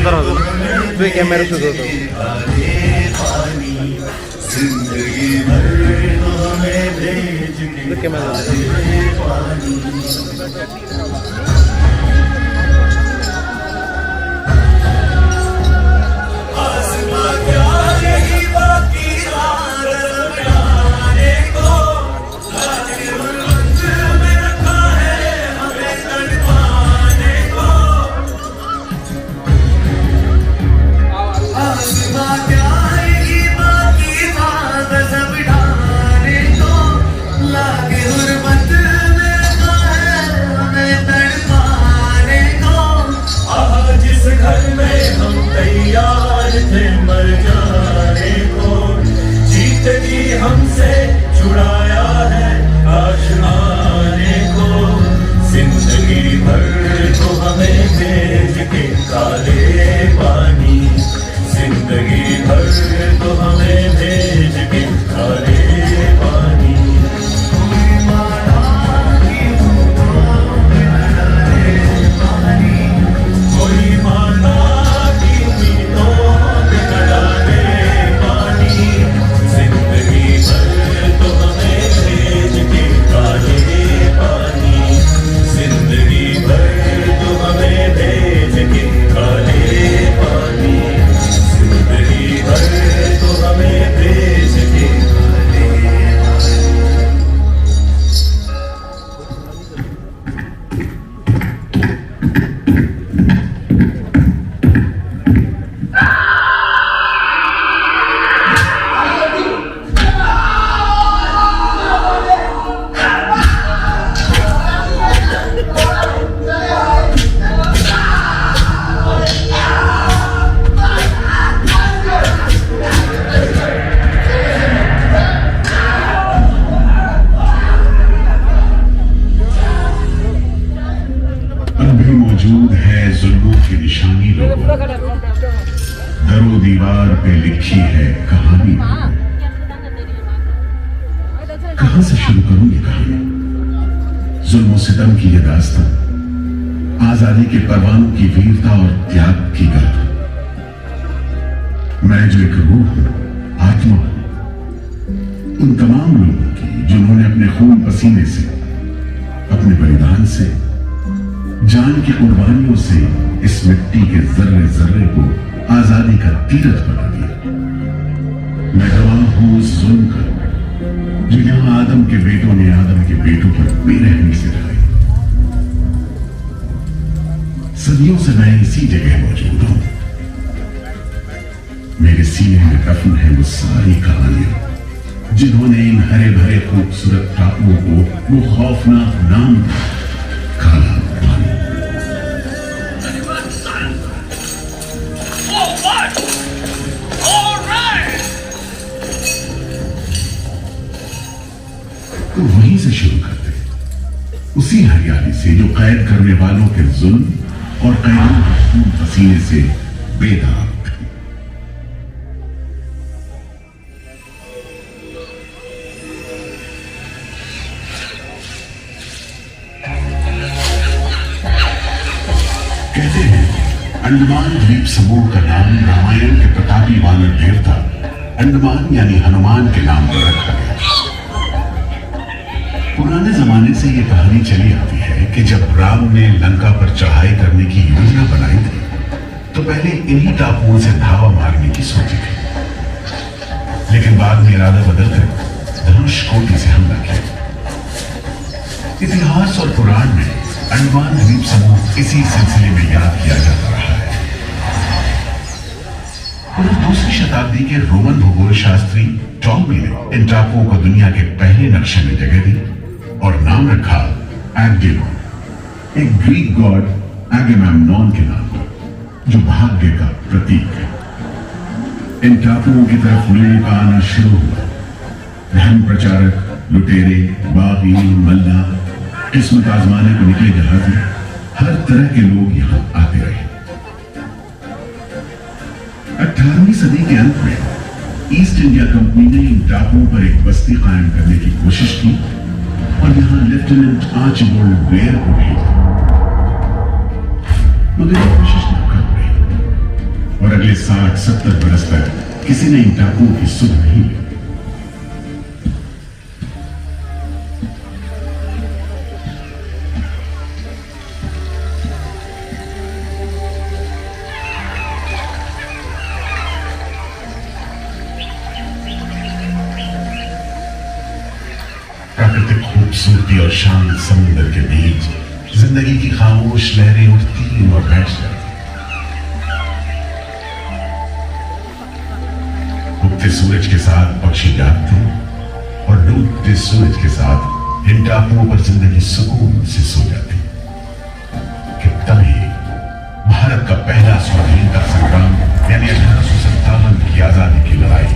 शानदार होतं तो एक कॅमेरा शूट होतो. हमसे छुड़ाया है आशनाने को, जिंदगी भर तो हमें भेज के काले पानी, जिंदगी भर तो हमें भेज के काले पानी. कोई माना की कोई माना की उम्मीदों पे न डाले पानी, जिंदगी भर तो हमें भेज के काले पानी, जिंदगी भर तो हमें भेज के काले पानी, जिंदगी भर तो हमें भेज के काले अभी मौजूद है जुल्मों की निशानी लोगों, दरो दीवार पे लिखी है कहानी. कहां से शुरू करूं ये कहानी? जुल्म सितम की ये दास्तां, आजादी के परवानों की वीरता और त्याग की गाथा. मैं जो एक रूह हूं, आत्मा हूं, उन तमाम लोगों की जिन्होंने अपने खून पसीने से, अपने बलिदान से, जान की कुर्बानियों से इस मिट्टी के जर्रे जर्रे को आजादी का तीरथ बना दिया. मैं गवाह हूं उस जुल्म का जो यहां आदम के बेटों ने आदम के बेटों पर बेरहमी से ढाई. सदियों से मैं इसी जगह मौजूद हूं. मेरे सीने में दफन है वो सारी कहानियां जिन्होंने इन हरे भरे खूबसूरत टापुओं को वो खौफनाक नाम दिया, काला पानी. तो वहीं से शुरू करते, उसी हरियाली से जो कैद करने वालों के जुल्म और कैदों के खून पसीने से बेदाग थी. कहते हैं अंडमान द्वीप समूह का नाम रामायण के प्रतापी वानर देवता अंडमान यानी हनुमान के नाम पर रखा गया. पुराने जमाने से यह कहानी चली आती है कि जब राम ने लंका पर चढ़ाई करने की योजना बनाई थी तो पहले इन्हीं टापुओं से धावा मारने की सोची थी, लेकिन बाद में इरादा बदलकर धनुषकोटि से हमला किया. इतिहास और पुराण में अंडमान द्वीप समूह इसी सिलसिले में याद किया जाता रहा है. 2वीं शताब्दी के रोमन भूगोल शास्त्री टॉमी ने इन टापुओं को दुनिया के पहले नक्शे में जगह दी और नाम रखा एग्डिलोन, एक ग्रीक गॉड एगेमेम्नॉन के नाम पर, जो भाग्य का प्रतीक है. इन टापुओं की तरफ लोगों का आना शुरू हुआ. धर्म प्रचारक, लुटेरे, बागी, मल्ला, किस्मत आजमाने को निकले जहाजी, हर तरह के लोग यहां आते रहे. 18वीं सदी के अंत में ईस्ट इंडिया कंपनी ने इन टापुओं पर एक बस्ती कायम करने की कोशिश की और यहां लेफ्टिनेंट आर्चिबाल्ड ब्लेयर को भेजा, मगर ये कोशिश नाकाम रही. और अगले 60-70 बरस तक किसी ने इन टापुओं की सुध नहीं ली। प्राकृतिक खूबसूरती और शांत समुद्र के बीच जिंदगी की खामोश लहरें उठती और बैठ जाती। उगते सूरज के साथ पक्षी जागते और डूबते सूरज के साथ इन टापुओं पर जिंदगी सुकून से सो जाती। कि तभी भारत का पहला स्वाधीनता संग्राम यानी 1857 की आजादी की लड़ाई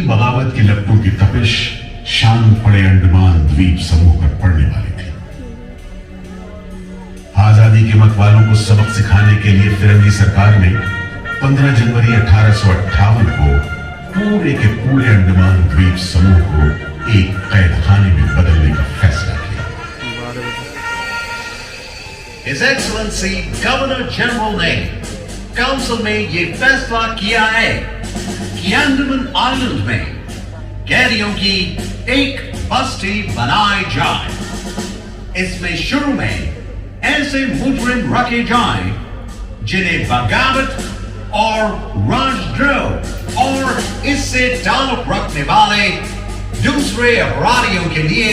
बगावत की लपटों की तपिश शांत पड़े अंडमान द्वीप समूह पर पड़ने वाली थी। आजादी के मतवालों को सबक सिखाने के लिए फिरंगी सरकार ने 15 जनवरी 1858 को पूरे के पूरे अंडमान द्वीप समूह को एक कैदखाने में बदलने का फैसला किया। His Excellency Governor General ने काउंसिल में ये फैसला किया है कि अंडमान आइलैंड में कैदियों की एक बस्ती बनाई जाए। इसमें शुरू में ऐसे मुजरिम रखे जाएं जिन्हें बगावत और राजद्रोह और इससे ताल्लुक रखने वाले दूसरे अपराधियों के लिए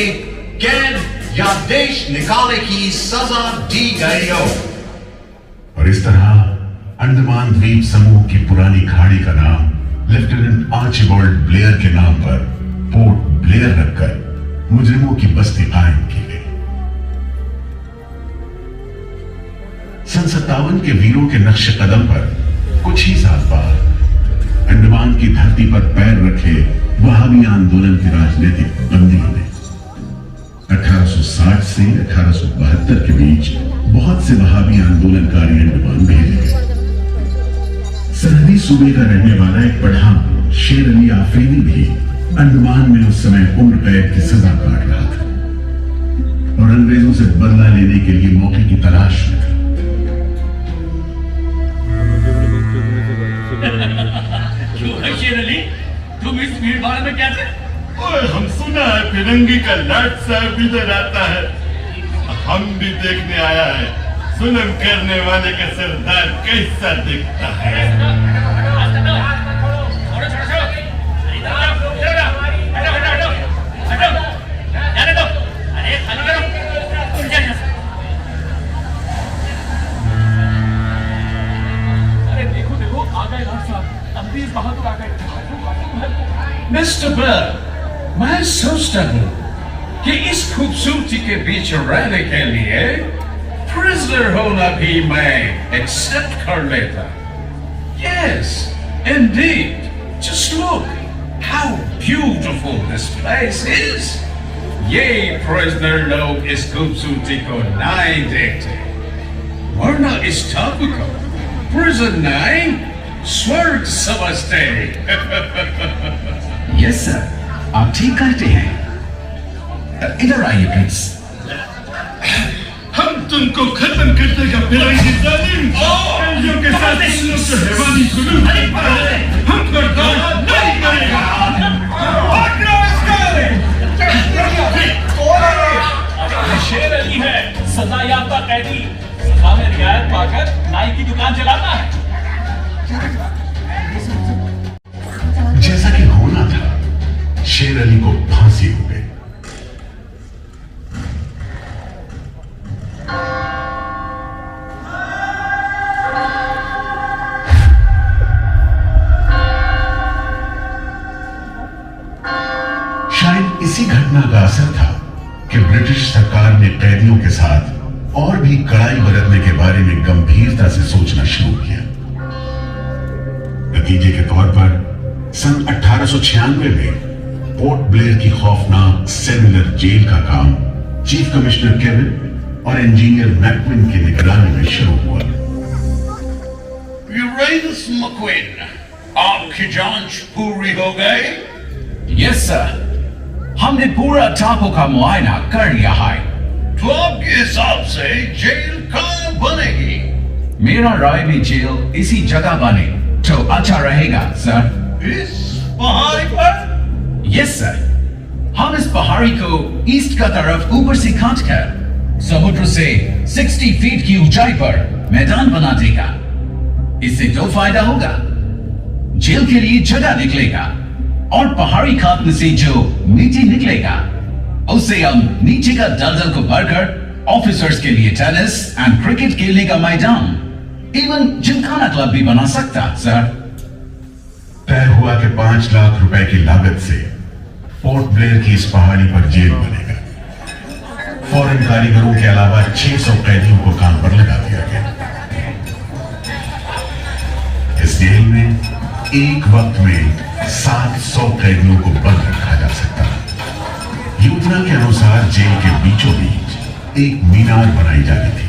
कैद या देश निकाले की सजा दी गई हो। और इस तरह अंडमान द्वीप समूह की पुरानी खाड़ी का नाम लेफ्टिनेंट आर्चिबाल्ड ब्लेयर के नाम पर पोर्ट ब्लेयर रखकर मुजरिमों की बस्ती कायम की गई। सन 57 के वीरों के नक्श कदम पर कुछ ही साल बाद अंडमान की धरती पर पैर रखे वहाबी आंदोलन के राजनीतिक बंदियों ने 1860 से 1872 के बीच बहुत से वहाबी आंदोलनकारी अंडमान भेजे गए। सरहदी सूबे का रहने वाला एक पठान शेर अली आफरीदी भी अंडमान में उस समय उम्र कैद की सजा काट रहा था और अंग्रेजों से बदला लेने के लिए मौके की तलाश में था। क्यों है शेर अली, तुम इस भीड़ भाड़ में कैसे? ओए, हम सुना है फिरंगी का लाट साहब इधर आता है। हम भी देखने आया है जुल्म करने वाले का सरदार कैसा दिखता है। मिस्टर बर्ड, मैं सोचता हूँ कि इस खूबसूरती के बीच रहने के लिए प्रिजनर होना भी मैं एक्सेप्ट कर लेता। Yes, indeed. Just look how beautiful this place is. ये प्रिजनर लोग इस खूबसूरती को नहीं देखते, वरना इस टापू को प्रिजन नहीं स्वर्ग समझते। यस सर, आप ठीक कहते हैं। इधर आइए प्लीज। हम तुमको खत्म कर देगा फिरंगी जालिम। कैदियों के साथ तुम लोग जो हैवानी जुल्म करता है, हम बर्दाश्त नहीं करेगा। शेर अली है, सजा याफ्ता कैदी, सजा में रियायत पाकर नाई की दुकान चलाता है। जैसा कि होना था, शेर अली को फांसी हो गई। शायद इसी घटना का असर था कि ब्रिटिश सरकार ने कैदियों के साथ और भी कड़ाई बरतने के बारे में गंभीरता से सोचना शुरू किया। नतीजे के तौर पर सन 1896 में पोर्ट ब्लेयर की खौफनाक सेलुलर जेल का काम चीफ कमिश्नर केविन और इंजीनियर मैकविन की निगरानी में शुरू हुआ। यूरेनस मक्विन, आपकी जांच पूरी हो गई? यस सर, हमने पूरा टापू का मुआयना कर लिया है। तो आपके हिसाब से जेल कहाँ बनेगी? मेरा राय में जेल इसी जगह बने तो अच्छा रहेगा सर। इस पहाड़ी पर? यस सर, हम इस पहाड़ी को ईस्ट का तरफ ऊपर से काटकर समुद्र से 60 फीट की ऊंचाई पर मैदान बना देगा। इससे दो फायदा होगा, जेल के लिए जगह निकलेगा और पहाड़ी काटने से जो मिट्टी निकलेगा उससे हम नीचे का दलदल को भरकर ऑफिसर्स के लिए टेनिस एंड क्रिकेट खेलने का मैदान, इवन जिमखाना क्लब भी बना सकता सर। तय हुआ कि 5 लाख रुपए की लागत से पोर्ट ब्लेयर की इस पहाड़ी पर जेल बनेगा। फॉरेन कारीगरों के अलावा 600 कैदियों को काम पर लगा दिया गया। इस जेल में एक वक्त में 700 कैदियों को बंद रखा जा सकता है। योजना के अनुसार जेल के बीचों बीच एक मीनार बनाई जानी थी,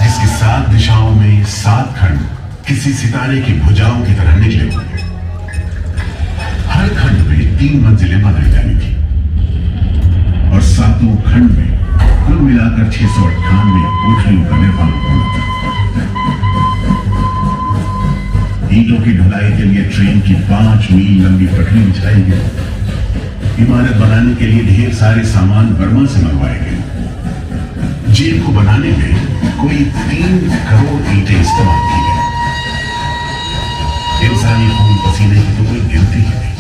जिसकी 7 दिशाओं में 7 खंड किसी सितारे की भुजाओं की तरह निकले होंगे। हर खंड में 3 मंजिलें बनाई जानी थी और 7 खंड में कुल मिलाकर 698 कोठरियों का निर्माण होना था। ईंटों की ढुलाई के लिए ट्रेन की 5 मील लंबी पटरी बिछाई गई। इमारत बनाने के लिए ढेर सारे सामान बर्मा से मंगवाए गए। जेल को बनाने में कोई 3 करोड़ ईंटें इस्तेमाल की गई। इंसानी खून पसीने की तो कोई गिनती ही नहीं।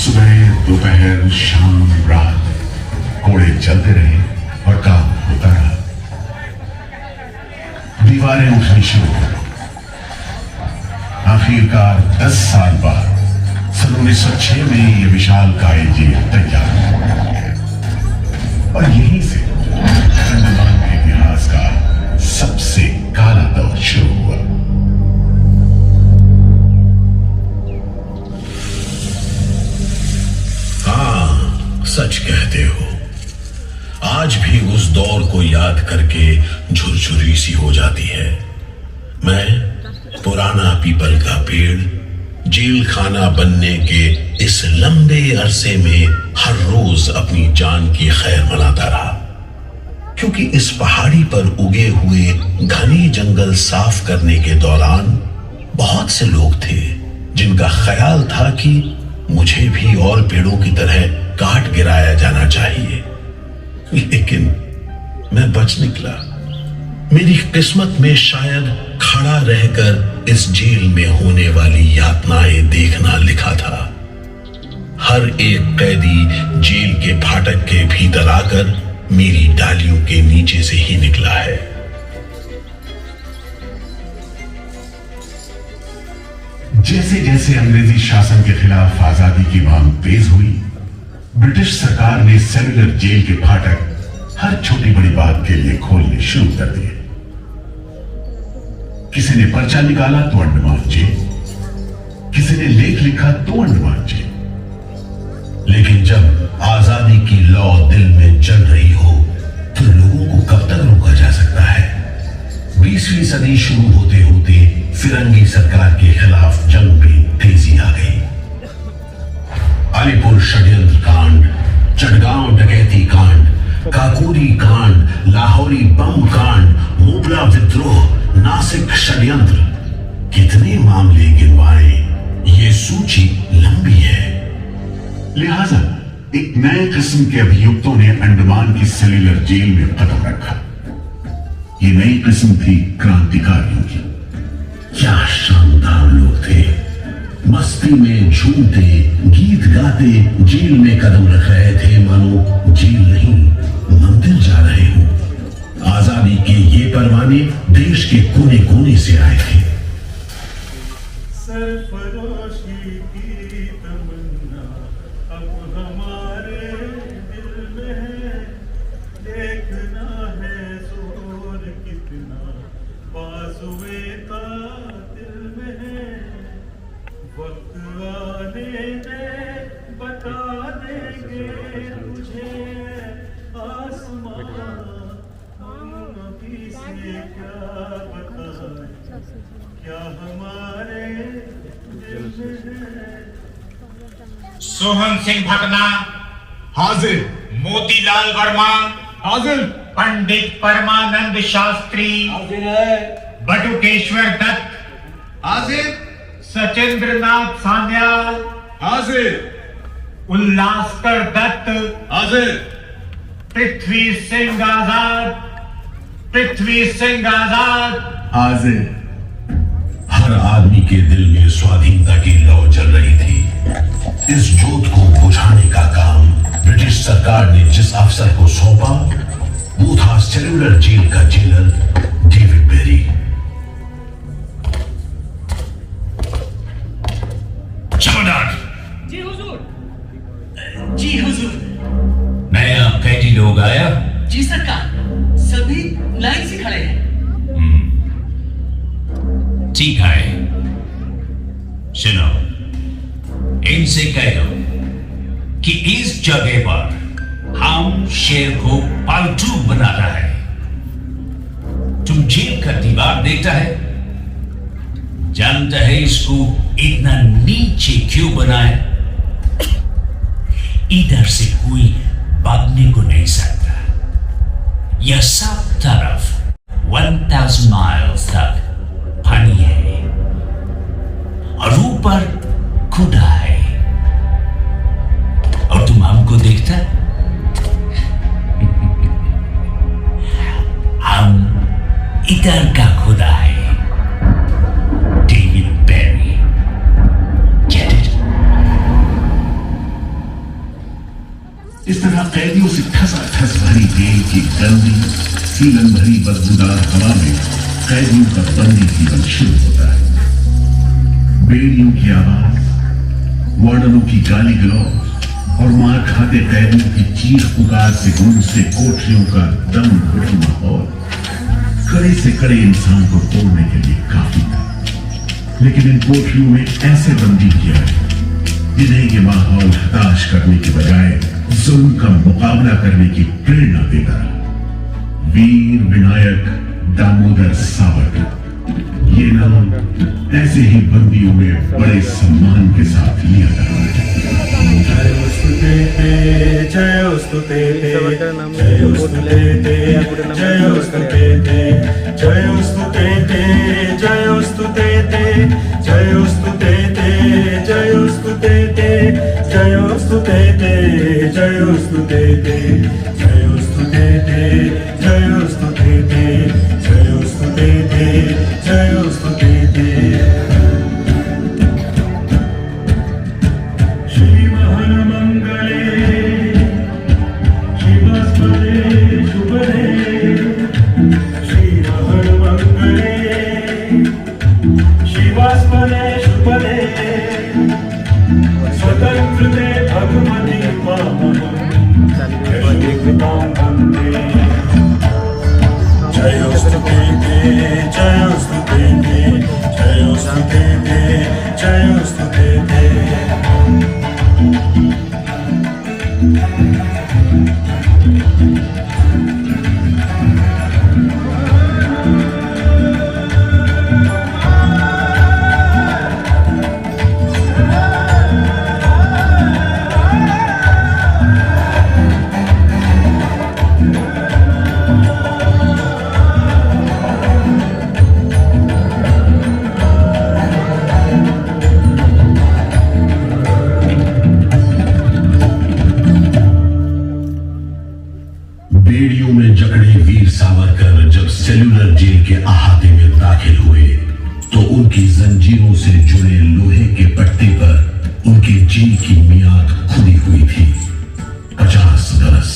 सुबह दोपहर शाम रात कोड़े चलते रहे और काम होता रहा। दीवारें उठनी शुरू हो गई। आखिरकार 10 साल बाद सन 1906 में यह विशालकाय जेल तैयार हुआ और यहीं से अंडमान के इतिहास का सबसे काला दौर शुरू हुआ। हाँ, सच कहते हो। आज भी उस दौर को याद करके झुरझुरी सी हो जाती है। मैं पुराना पीपल का पेड़ जेल खाना बनने के इस लंबे अरसे में हर रोज अपनी जान की खैर मनाता रहा, क्योंकि इस पहाड़ी पर उगे हुए घने जंगल साफ करने के दौरान बहुत से लोग थे जिनका ख्याल था कि मुझे भी और पेड़ों की तरह काट गिराया जाना चाहिए, लेकिन मैं बच निकला। मेरी किस्मत में शायद खड़ा रहकर इस जेल में होने वाली यातनाएं देखना लिखा था। हर एक कैदी जेल के फाटक के भीतर आकर मेरी डालियों के नीचे से ही निकला है। जैसे जैसे अंग्रेजी शासन के खिलाफ आजादी की मांग तेज हुई, ब्रिटिश सरकार ने सेलुलर जेल के फाटक हर छोटी बड़ी बात के लिए खोलने शुरू कर दिए। किसी ने पर्चा निकाला तो अंडमान जेल, किसी ने लेख लिखा तो अंडमान जेल। लेकिन जब आजादी की लौ दिल में जल रही हो तो लोगों को कब तक रोका जा सकता है? 20वीं सदी शुरू होते होते फिरंगी सरकार के खिलाफ जंग में तेजी आ गई। अलीपुर षड्यंत्र कांड, चटगांव डकैती कांड, काकोरी कांड, लाहौरी बम कांड, मुबला विद्रोह, नासिक षड्यंत्र, कितने मामले गिनवाए, ये सूची लंबी है। लिहाजा एक नए किस्म के अभियुक्तों ने अंडमान की सेल्युलर जेल में कदम रखा। ये नई किस्म थी क्रांतिकारियों की। क्या शानदार लोग थे, मस्ती में झूमते, गीत गाते जेल में कदम रख रहे थे, मानो जेल नहीं मंदिर जा रहे हो। आजादी के ये परवाने देश के कोने कोने से आए थे। सरफरोशी की तमन्ना अब हमारे दिल में है, देखना है जोर कितना बाजुए का दिल में है। वक्त आने दे बता देंगे तुझे आसमां, हम अभी से क्या बताएं, क्या हमारे दिल में है। सोहन सिंह भकना हाजिर। मोतीलाल वर्मा हाजिर। पंडित परमानंद शास्त्री हाजिर है। बटुकेश्वर दत्त हाजिर। सचेंद्र नाथ सान्याल हाजिर। उल्लासकर दत्त हाजिर। पृथ्वी सिंह आजाद, पृथ्वी सिंह आजाद हाजिर। हर आदमी के दिल में स्वाधीनता की लौ जल रही थी। इस जोत को बुझाने का काम ब्रिटिश सरकार ने जिस अफसर को सौंपा वो था सेल्युलर जेल का जेलर डेविड बेरी। जी हुजूर। जी हुजूर। नया कैदी लोग आया? जी सरकार, सभी लाइन से खड़े हैं। ठीक है, सुनो, इनसे कह दो कि इस जगह पर हम शेर को पालतू बनाता है। तुम जेल का दीवार देखता है, जानता है इसको इतना नीचे क्यों बनाए? इधर से कोई भागने को नहीं सकता। यह सब तरफ 1000 माइल्स तक पानी है और ऊपर खुदा है, और तुम हमको देखता? हम इधर का खुदा है, डेविड बेरी। Get it? इस तरह कैदियों से ठसाठस भरी जेल की गंदी सीलन भरी बदबूदार हवा में कैदियों का बंदी जीवन शुरू होता है। बेड़ियों की आवाज, वार्डनों की गाली गलौज और मार खाते कैदियों की चीख पुकार से गूंजते कोठरियों का दम घुटू माहौल कड़े से कड़े इंसान को तोड़ने के लिए काफी था। लेकिन इन कोठरियों में ऐसे बंदी किया है जिन्हें ये माहौल हताश करने के बजाय जुल्म का मुकाबला करने की प्रेरणा देता रहा। वीर विनायक दामोदर सावरकर, ऐसे ही बंदियों में बड़े सम्मान के साथ लिया जाता है। बेड़ियों में जकड़े वीर सावरकर जब सेल्यूलर जेल के अहाते में दाखिल हुए तो उनकी जंजीरों से जुड़े लोहे के पट्टे पर उनके जेल की मियाद खुदी हुई थी 50 बरस।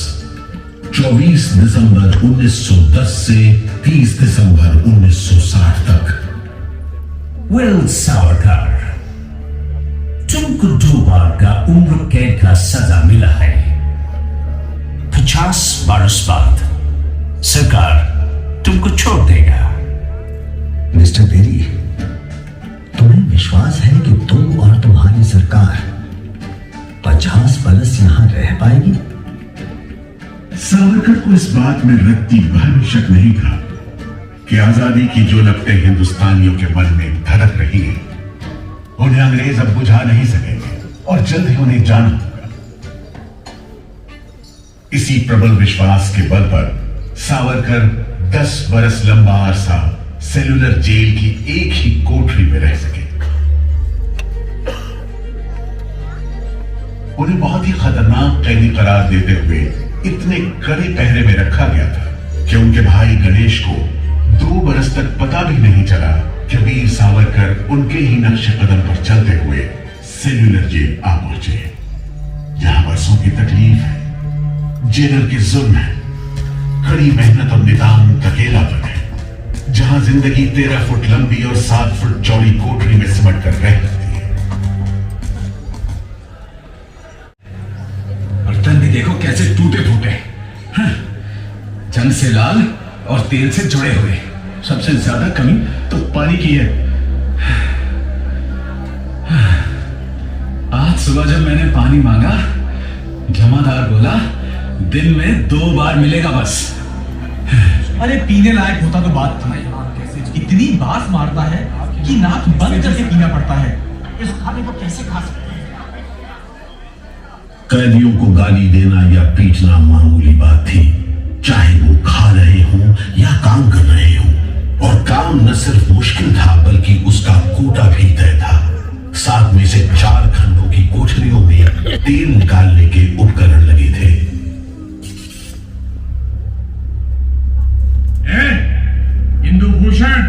24 दिसंबर 1910 से 30 दिसंबर 1960 तक। वेल सावरकर, तुमको 2 बार का उम्र कैद का सजा मिला है। 50 बरस बाद सरकार तुमको छोड़ देगा। मिस्टर बेरी, तुम्हें विश्वास है कि तुम और तुम्हारी सरकार 50 बरस यहां रह पाएगी? सावरकर को इस बात में रत्ती भर भी शक नहीं था कि आजादी की जो लपटें हिंदुस्तानियों के मन में धड़क रही है उन्हें अंग्रेज अब बुझा नहीं सकेंगे और जल्द ही उन्हें जाना होगा। इसी प्रबल विश्वास के बल पर सावरकर 10 बरस लंबा अरसा सेल्यूलर जेल की एक ही कोठरी में रह सके। उन्हें बहुत ही खतरनाक कैदी करार देते हुए इतने कड़े पहरे में रखा गया था कि उनके भाई गणेश को 2 बरस तक पता भी नहीं चला कि वीर सावरकर उनके ही नक्शे कदम पर चलते हुए सेल्यूलर जेल आ पहुंचे। यहां बरसों की तकलीफ है, जेलर के जुल्म है, कड़ी मेहनत और निदान अकेलापन है, जहां जिंदगी 13 फुट लंबी और 7 फुट चौड़ी कोठरी में सिमट कर रह सकती है। बर्तन भी देखो कैसे टूटे फूटे, जंग से लाल और तेल से जुड़े हुए। सबसे ज्यादा कमी तो पानी की है। आज सुबह जब मैंने पानी मांगा, जमादार बोला दिन में 2 बार मिलेगा बस। अरे पीने लायक होता तो बात थी, इतनी बास मारता है कि नाक बंद करके पीना पड़ता है। इस खाने को कैसे खा सकते हैं? कैदियों को गाली देना या पीटना मामूली बात थी, चाहे वो खा रहे हों या काम कर रहे हों। और काम न सिर्फ मुश्किल था बल्कि उसका कोटा भी तय था। साथ में से 4 खंडों की कोठरियों में तेल निकालने के उपकरण लगे थे। इंदुभूषण,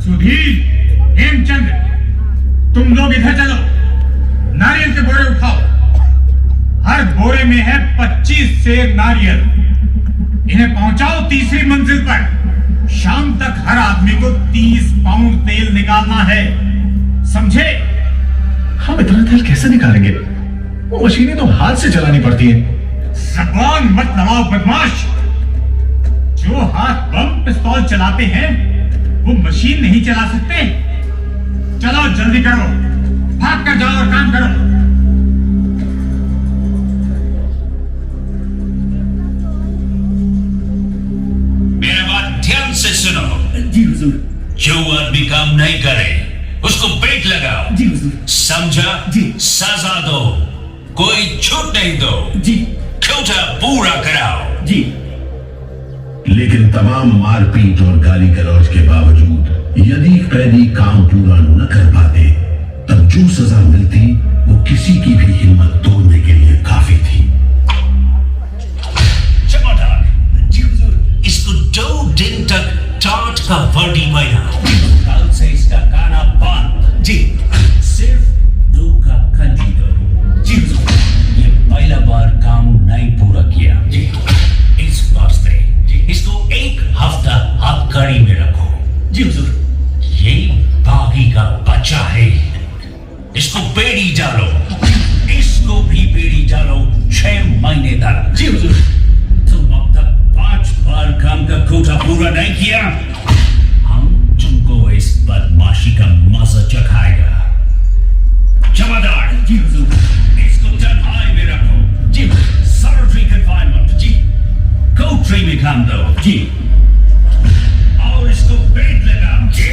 सुधीर, हेमचंद, तुम लोग इधर चलो, नारियल के बोरे उठाओ। हर बोरे में है 25 सेर नारियल। इन्हें पहुंचाओ 3री मंजिल पर। शाम तक हर आदमी को 30 पाउंड तेल निकालना है, समझे? हम इतना तेल कैसे निकालेंगे? वो मशीनें तो हाथ से चलानी पड़ती हैं। जबान मत लड़ाओ बदमाश। जो हाथ बम पिस्तौल चलाते हैं वो मशीन नहीं चला सकते। चलो जल्दी करो, भाग कर जाओ और काम करो। मेरा बात ध्यान से सुनो। जी हुजूर। जो आदमी काम नहीं करे उसको बेट लगाओ। जी हुजूर। समझा? जी। सजा दो, कोई छूट नहीं दो। जी कोटा पूरा कराओ। जी। लेकिन तमाम मारपीट और गाली गलौज के बावजूद यदि कैदी काम पूरा न कर पाते, तब जो सजा मिलती वो किसी की भी हिम्मत तोड़ने के लिए काफी थी। जमादार, जी हुजूर, इसको 2 दिन तक टाट का वर्दी बनाओ। कल से इसका गाना बंद। जी। सिर्फ 2 का खंजी दो। जी हुजूर। ये पहला बार काम नहीं पूरा किया। जी। इस वास्ते इसको 1 हफ्ता हथकड़ी में रखो। जी हुजूर। ये बागी का बच्चा है, इसको बेड़ी डालो, इसको भी बेड़ी डालो 6 महीने तक। जी हुजूर। तुम अब तक 5 बार काम का कोटा पूरा नहीं किया, हम तुमको इस बदमाशी का मजा चखाएगा। जमादार। जी हुजूर। इसको तन्हाई में रखो। जी। Solitary confinement. जी। कोठरी में काम दो। जी। और इसको बेट लगाओ। जी।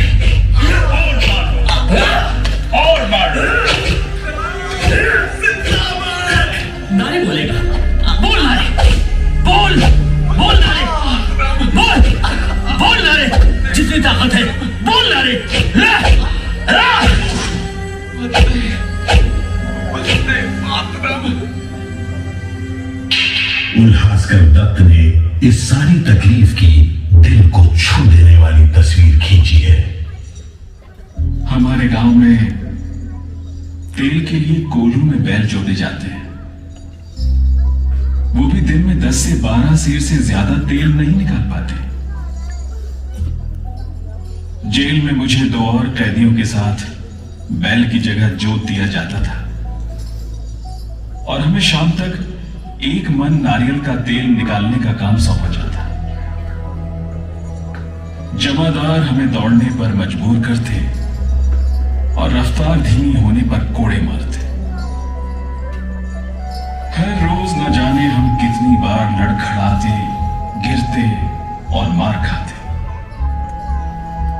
और मारो। नारे बोलेगा। बोल नारे, बोल बोल नारे, बोल नारे, जितनी ताकत है बोल नारे। उल्हासकर दत्त ने इस सारी तकलीफ की दिल को छू देने वाली तस्वीर खींची है। हमारे गांव में तेल के लिए कोल्हू में बैल जोते जाते हैं, वो भी दिन में 10 से 12 सेर से ज्यादा तेल नहीं निकाल पाते। जेल में मुझे 2 और कैदियों के साथ बैल की जगह जोत दिया जाता था और हमें शाम तक 1 मन नारियल का तेल निकालने का काम सौंपा जाता। जमादार हमें दौड़ने पर मजबूर करते और रफ्तार धीमी होने पर कोड़े मारते। हर रोज न जाने हम कितनी बार लड़खड़ाते, गिरते और मार खाते,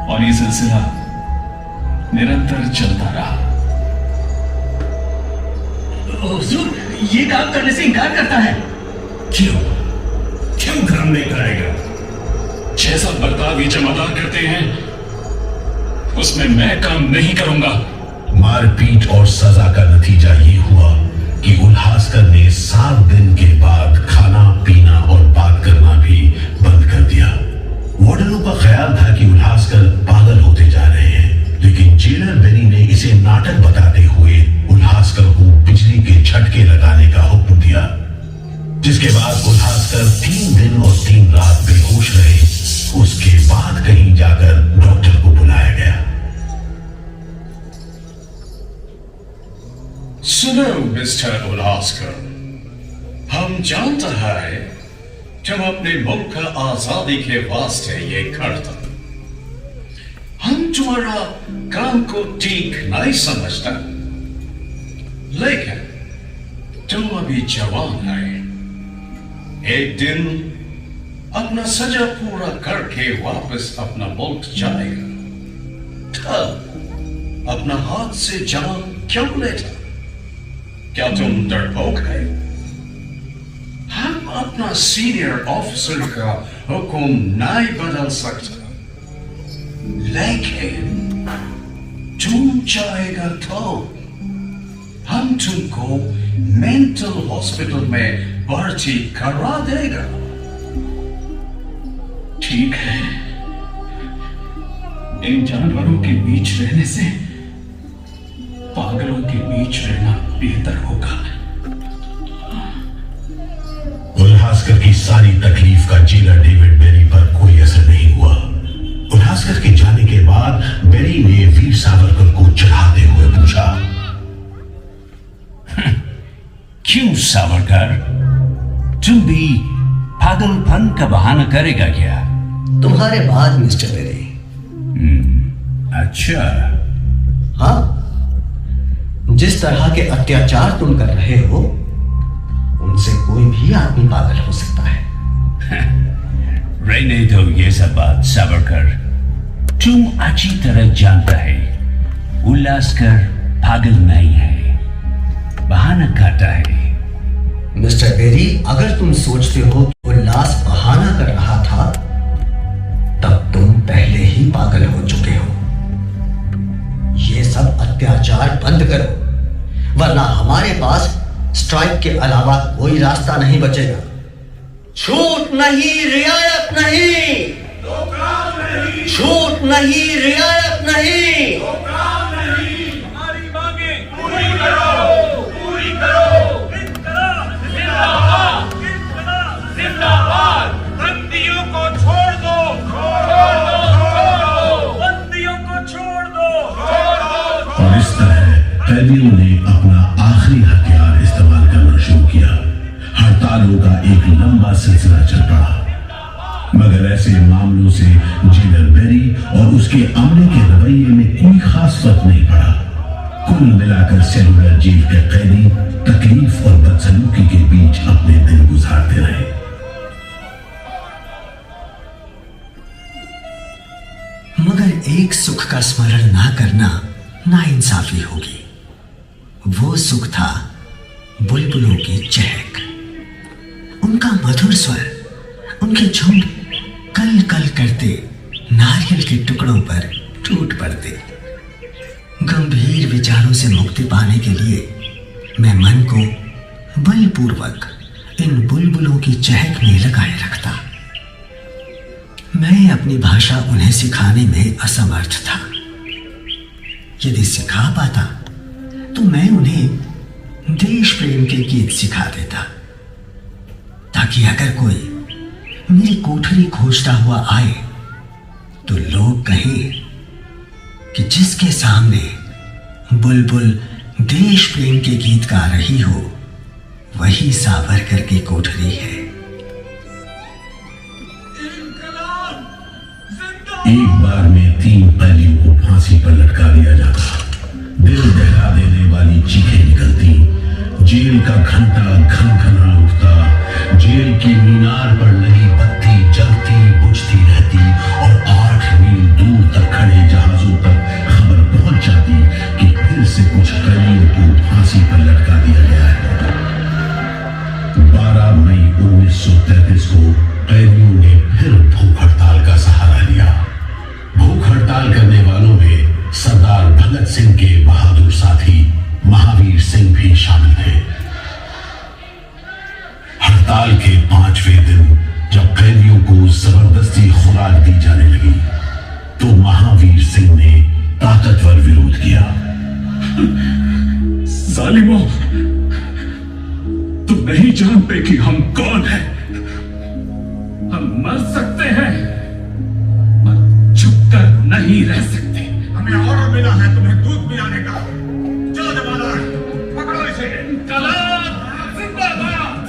और ये सिलसिला निरंतर चलता रहा। हुजूर, ये काम करने से इनकार करता है। क्यों? क्यों काम नहीं करेगा? जैसा बर्ताव ये जमादार करते हैं उसमें मैं काम नहीं करूंगा। मारपीट और सजा का नतीजा ये हुआ कि उल्हासकर ने 7 दिन के बाद खाना पीना और बात करना भी बंद कर दिया। वार्डनों का ख्याल था कि उल्हासकर पागल होते जा रहे हैं, लेकिन जेलर बेरी ने इसे नाटक बताते हुए उल्हासकर को बिजली के झटके लगाने का हुक्म दिया, जिसके बाद उल्हासकर 3 दिन और 3 रात बेहोश रहे। उसके बाद कहीं जाकर डॉक्टर को बुलाया गया। सुनो मिस्टर उल्हासकर, हम जानते हैं तुम अपने मुल्क का आजादी के वास्ते ये करते। हम तुम्हारा काम को ठीक नहीं समझता, लेकिन तुम अभी जवान है। एक दिन अपना सजा पूरा करके वापस अपना मुल्क जाएगा, तब अपना हाथ से जान क्यों लेता? क्या तुम डरपोक है? हम अपना सीनियर ऑफिसर का हुक्म नहीं बदल सकते, लेकिन तुम चाहेगा तो हम तुमको मेंटल हॉस्पिटल में भर्ती करा देगा। ठीक है, इन जानवरों के बीच रहने से पागलों के बीच रहना बेहतर होगा। उल्हासकर की सारी तकलीफ का जेलर डेविड बेरी पर कोई असर नहीं हुआ। उल्हासकर के जाने के बाद बेरी ने वीर सावरकर को चढ़ाते हुए पूछा, क्यों सावरकर, तुम भी पागलपन का बहाना करेगा क्या? तुम्हारे बाद मिस्टर बेरी। अच्छा। हाँ, जिस तरह के अत्याचार तुम कर रहे हो उनसे कोई भी आदमी पागल हो सकता है। रहने दो ये सब बात सावरकर, तुम अच्छी तरह जानता है उल्लास कर पागल नहीं है, बहाना काटा है। मिस्टर बेरी, अगर तुम सोचते हो कि उल्लास बहाना कर रहा था, तब तुम पहले ही पागल हो चुके हो। ये सब अत्याचार बंद करो, वरना हमारे पास स्ट्राइक के अलावा कोई रास्ता नहीं बचेगा। छूट नहीं, रियायत नहीं, छूट नहीं, रियायत नहीं। हमारी मांगे पूरी करो, पूरी करो। जिंदाबाद, जिंदाबाद। बंदियों को छोड़ दो, बंदियों को छोड़ दो। और इस तरह कैदियों ने अपना आखिरी हथियार इस्तेमाल करना शुरू किया। हड़तालों का एक लंबा सिलसिला चल पड़ा, मगर ऐसे मामलों से जेलर बेरी और उसके अमले के रवैये में कोई खास फर्क नहीं पड़ा। कुल मिलाकर सेलुलर जेल के कैदी तकलीफ और बदसलूकी के बीच अपने दिन गुजारते रहे। मगर एक सुख का स्मरण ना करना नाइंसाफी होगी। वो सुख था बुलबुलों की चहक, उनका मधुर स्वर, उनके झुंड कल कल करते नारियल के टुकड़ों पर टूट पड़ते। गंभीर विचारों से मुक्ति पाने के लिए मैं मन को बलपूर्वक इन बुलबुलों की चहक में लगाए रखता। मैं अपनी भाषा उन्हें सिखाने में असमर्थ था। यदि सिखा पाता तो मैं उन्हें देश प्रेम के गीत सिखा देता, ताकि अगर कोई मेरी कोठरी खोजता हुआ आए तो लोग कहें कि जिसके सामने बुलबुल देश प्रेम के गीत गा रही हो, वही सावरकर की कोठरी है। एक बार में 3 कैदियों को फांसी पर लटका दिया जाता। दिल दहला देने वाली चीखें निकलती, जेल का घंटा घनघना उठता, जेल की मीनार पर लगी बत्ती जलती बुझती रहती और 8 मील दूर तक खड़े जहाजों तक खबर पहुंच जाती कि फिर से कुछ कैदियों को फांसी पर लटका दिया गया है। 12 मई 1933 को कैदियों ने फिर भूख हड़ताल का सहारा लिया। भूख हड़ताल करने वालों में सरदार भगत सिंह के बहादुर साथी महावीर सिंह भी शामिल थे। हड़ताल के 5वें दिन जब कैदियों को जबरदस्ती खुराक दी जाने लगी तो महावीर सिंह ने ताकतवर विरोध किया। जालिमों, तुम नहीं जानते कि हम कौन हैं। हम मर सकते हैं पर छुपकर नहीं रह सकते। हमें ऑर्डर मिला है तुम्हें दूध पिलाने का। चलो जमादार, पकड़ो इसे। इंकलाब जिंदाबाद।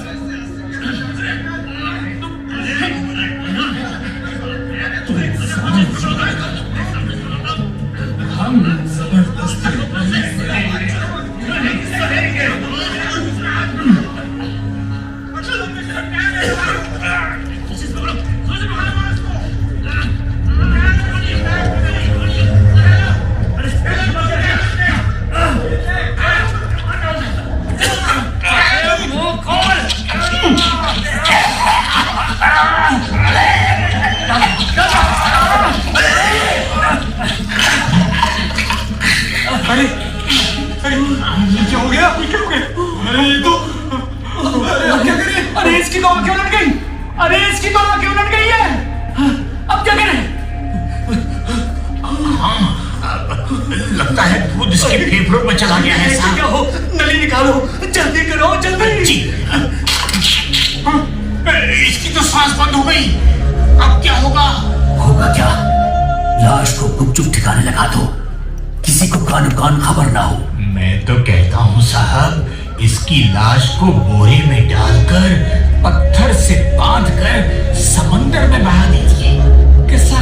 हम जबरदस्ती नहीं सहेंगे। अरे अरे क्या हो गया? क्या हो गया? अरे ये तो अब क्या करें? अरे इसकी तो आंखें उलट गई। अरे इसकी तो आंखें उलट गई है। अब क्या करें? लगता है दूध इसके फेफड़ों में चला गया है। क्या हो? नली निकालो, जल्दी करो, जल्दी। जी। इसकी तो सांस बंद हो गई। अब क्या होगा? होगा क्या? लाश को गुपचुप ठिकाने लगा दो, किसी को कान कान खबर ना हो। मैं तो कहता हूँ साहब, इसकी लाश को बोरे में डालकर पत्थर से बांधकर समंदर में बहा दीजिए। कैसा?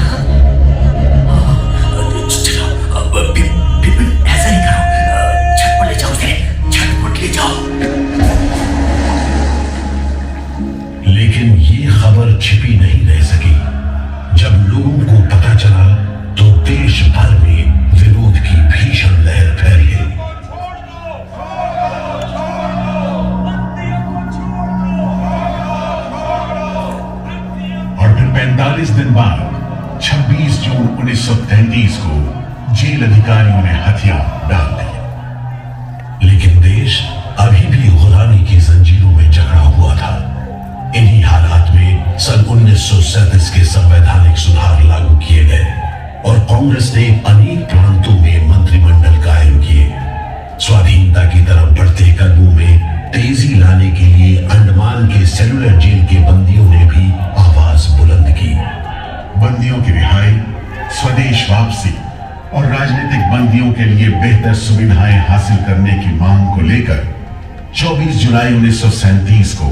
ऐसा ही करो, छत पर ले जाओ उसे, छत पर ले जाओ। लेकिन ये खबर छिपी नहीं रह सकी। जब लोगों को पता चला तो देश भर में विरोध की भीषण 45 दिन बाद 26 जून 1933 को जेल अधिकारियों ने हथियार डाल दिए। लेकिन देश अभी भी गुलामी की जंजीरों में जकड़ा हुआ था। इन्हीं हालात में सन 1937 के संवैधानिक सुधार लागू किए गए और कांग्रेस ने अनेक प्रांतों में मंत्रिमंडल कायम किए। स्वाधीनता की तरफ बढ़ते कदमों में तेजी लाने के लिए अंडमान के सेलुलर जेल के बंदियों ने भी आवाज बुलंद की। बंदियों की रिहाई, स्वदेश वापसी और राजनीतिक बंदियों के लिए बेहतर सुविधाएं हासिल करने की मांग को लेकर 24 जुलाई 1937 को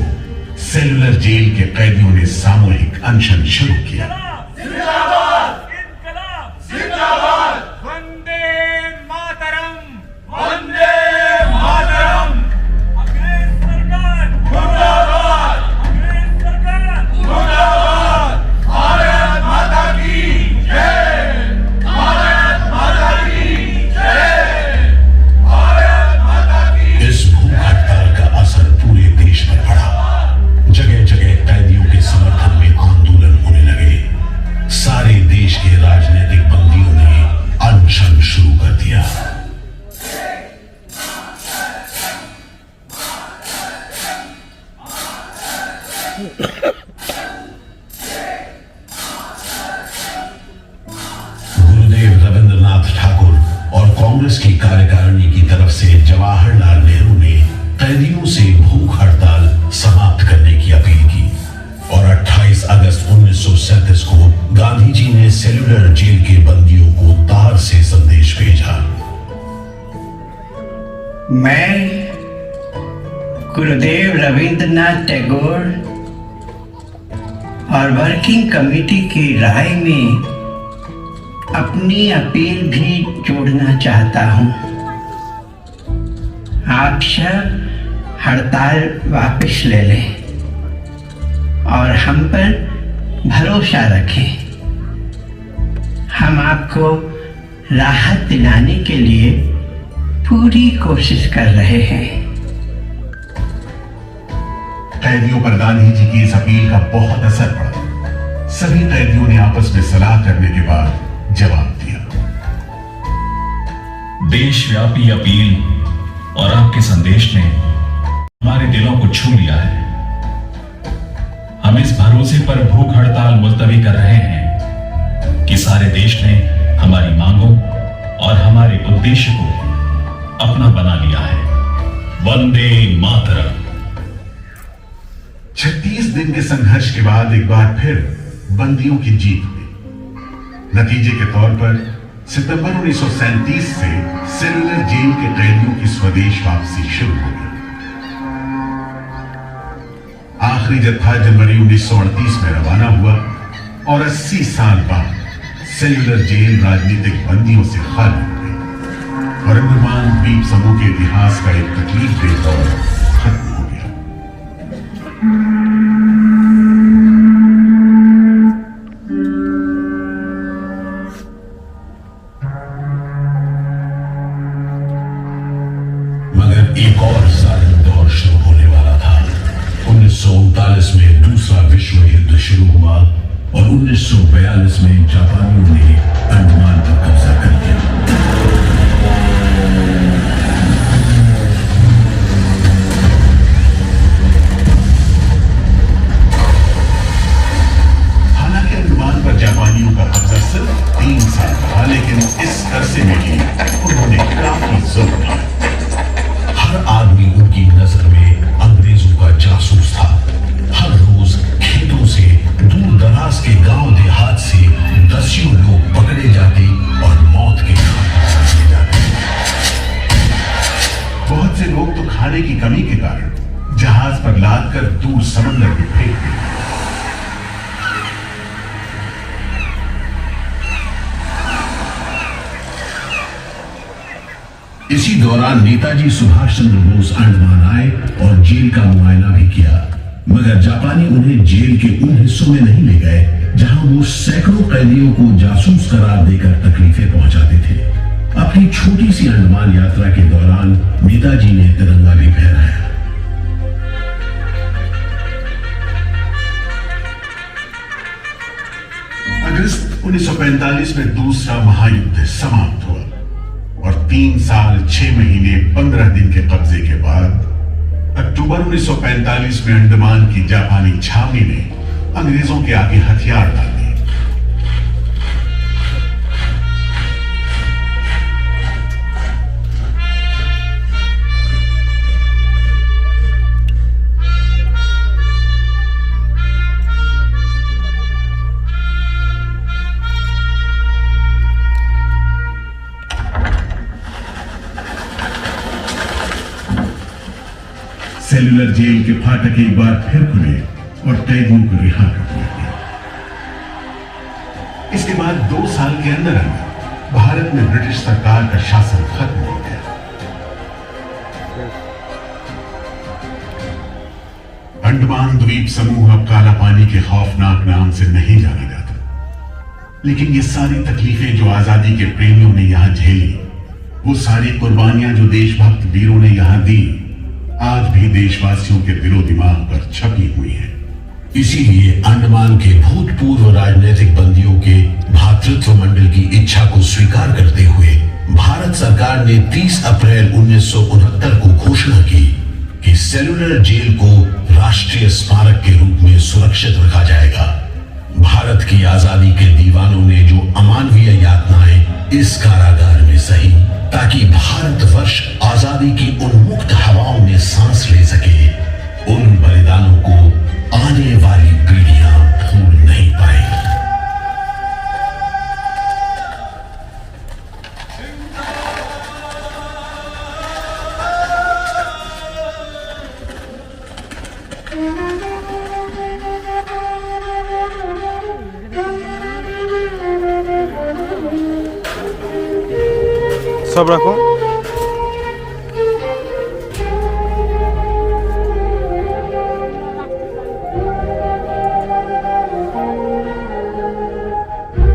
सेलुलर जेल के कैदियों ने सामूहिक अनशन शुरू किया। गुरुदेव रविंद्रनाथ ठाकुर और कांग्रेस की कार्यकारिणी की तरफ से जवाहरलाल नेहरू ने कैदियों से भूख हड़ताल समाप्त करने की अपील की और 28 अगस्त 1937 को गांधी जी ने सेलुलर जेल के बंदियों को तार से संदेश भेजा। मैं गुरुदेव रविंद्रनाथ टैगोर और वर्किंग कमेटी की राय में अपनी अपील भी जोड़ना चाहता हूं। आप सब हड़ताल वापस ले लें और हम पर भरोसा रखें। हम आपको राहत दिलाने के लिए पूरी कोशिश कर रहे हैं। कैदियों पर गांधी जी की इस अपील का बहुत असर पड़ा। सभी कैदियों ने आपस में सलाह करने के बाद जवाब दिया। देशव्यापी अपील और आपके संदेश ने हमारे दिलों को छू लिया है। हम इस भरोसे पर भूख हड़ताल मुलतवी कर रहे हैं कि सारे देश ने हमारी मांगों और हमारे उद्देश्य को अपना बना लिया है। वंदे मातरम। 36 दिन के संघर्ष के बाद एक बार फिर बंदियों की जीत हुई। नतीजे के तौर पर सितंबर 1937 से सेलुलर जेल के कैदियों की स्वदेश वापसी शुरू हो गई। आखिरी जत्था जनवरी 1938 में रवाना हुआ और 80 साल बाद सेलुलर जेल राजनीतिक बंदियों से खाली हो गई और अंडमान द्वीप समूह के इतिहास का एक तकलीफदेह दौर खत्म हो गया। मगर एक और जालिम दौर शुरू होने वाला था। 1939 में दूसरा विश्व युद्ध शुरू हुआ और 1942 में जापानियों ने अंडमान पर कब्जा कर लिया। हालांकि अंडमान पर जापानियों का कब्जा सिर्फ 3 साल रहा, लेकिन इस अरसे में ही उन्होंने काफी जुल्म किया। हर आदमी उनकी नजर में अंग्रेजों का जासूस था। हर रोज खेतों से, दूर दराज के गांव देहात से दसियों लोग पकड़े जाते और मौत के घाट उतारे जाते। बहुत से लोग तो खाने की कमी के कारण जहाज पर लादकर दूर समंदर में फेंक दिए। इसी दौरान नेताजी सुभाष चंद्र बोस अंडमान आए और जेल का मुआयना भी किया, मगर जापानी उन्हें जेल के उन हिस्सों में नहीं ले गए जहां वो सैकड़ों कैदियों को जासूस करार देकर तकलीफें पहुंचाते थे। अपनी छोटी सी अंडमान यात्रा के दौरान नेताजी ने तिरंगा भी फहराया। अगस्त 1945 में दूसरा महायुद्ध समाप्त हुआ और 3 साल 6 महीने 15 दिन के कब्जे के बाद अक्टूबर 1945 में अंडमान की जापानी छावनी ने अंग्रेजों के आगे हथियार डाल दिए। सेलुलर जेल के फाटक एक बार फिर खुले और कैदियों को रिहा कर दिया गया। इसके बाद 2 साल के अंदर अंदर भारत में ब्रिटिश सरकार का शासन खत्म हो गया। अंडमान द्वीप समूह अब काला पानी के खौफनाक नाम से नहीं जाना जाता, लेकिन ये सारी तकलीफें जो आजादी के प्रेमियों ने यहां झेली, वो सारी कुर्बानियां जो देशभक्त वीरों ने यहां दी, आज भी देशवासियों के दिलो दिमाग पर छपी हुई है। इसीलिए अंडमान के भूतपूर्व राजनीतिक बंदियों के भातृत्व मंडल की इच्छा को स्वीकार करते हुए भारत सरकार ने 30 अप्रैल 1969 को घोषणा की कि सेलुलर जेल को राष्ट्रीय स्मारक के रूप में सुरक्षित रखा जाएगा। भारत की आजादी के दीवानों ने जो अमानवीय यातनाएं इस कारागार में सही, ताकि भारतवर्ष आजादी की उन्मुक्त हवाओं में सांस ले सके, उन बलिदानों को आने वाली पीढ़ियां भूल नहीं पाएंगी। सब रखो।